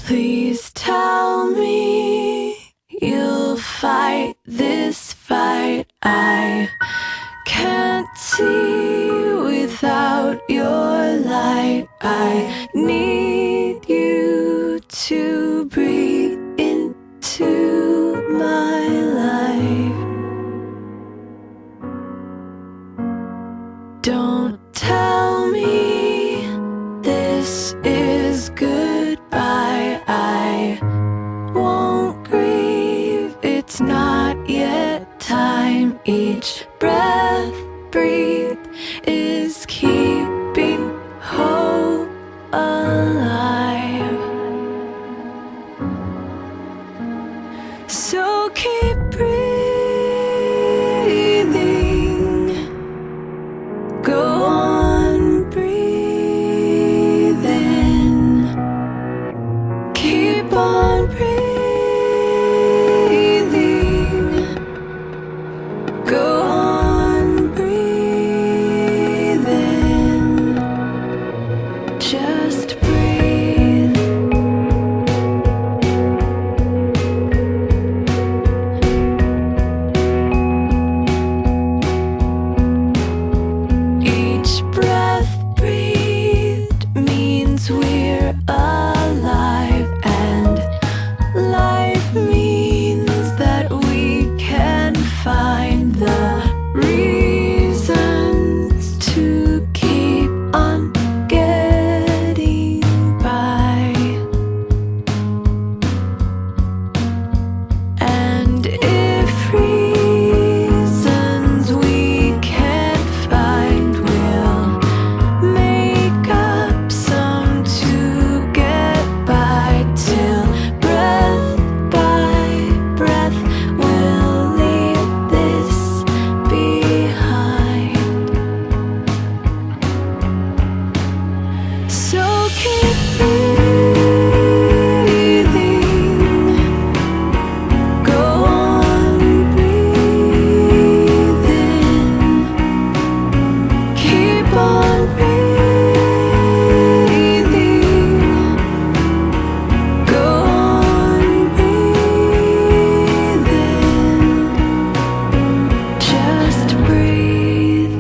Please tell me you'll fight this fight. I can't see without your light. I need you to breathe into my life. Don't tell me this is goodbye. I won't grieve, it's not yet time. Each breath breathed is keeping hope alive. So keep breathing, go on breathing, keep on breathing, go on breathing, just breathe. Each breath breathed means we're alive, and life means that we can find the reasons to keep on getting by. And if reasons we can't find, we'll make up some to get by, till breath by breath we'll leave this behind. So keep breathing, go on breathing, keep on breathing, go on breathing, just breathe.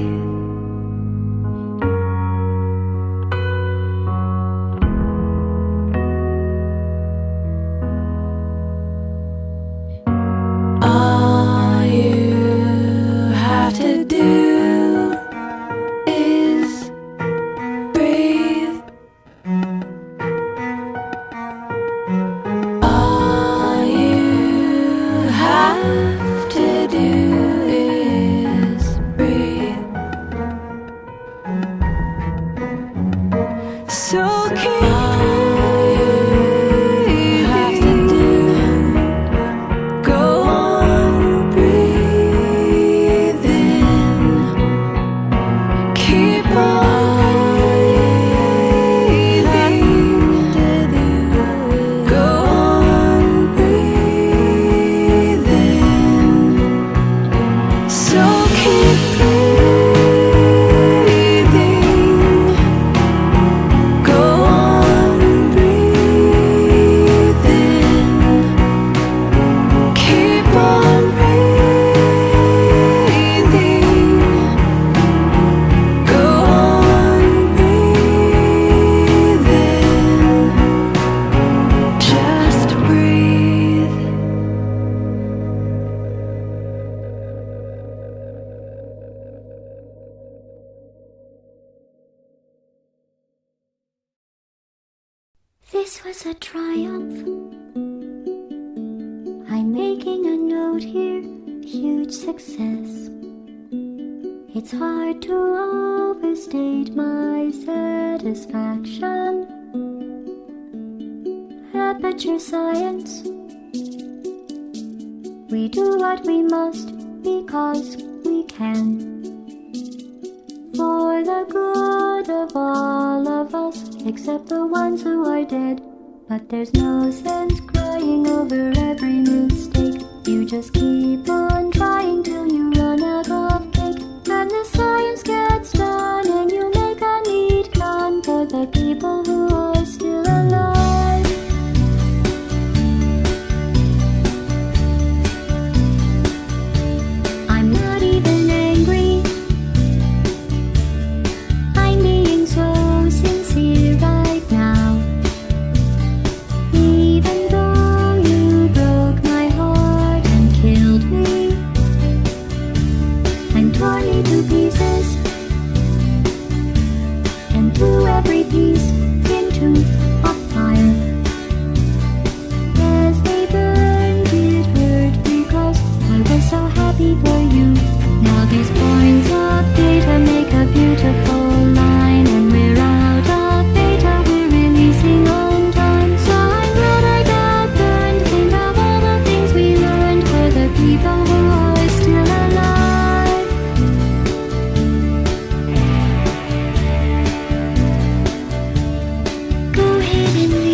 All you have to do is breathe. All you have to do is breathe. So keep breathing, go on breathing, keep on breathing, go on breathing. So keep breathing, go on breathing, keep on breathing, go on breathing, just breathe. This was a triumph. I'm making a note here, huge success. It's hard to overstate my satisfaction. Aperture science. We do what we must because we can. For the good of all of us, except the ones who are dead. But there's no sense crying over every mistake. You just keep on trying to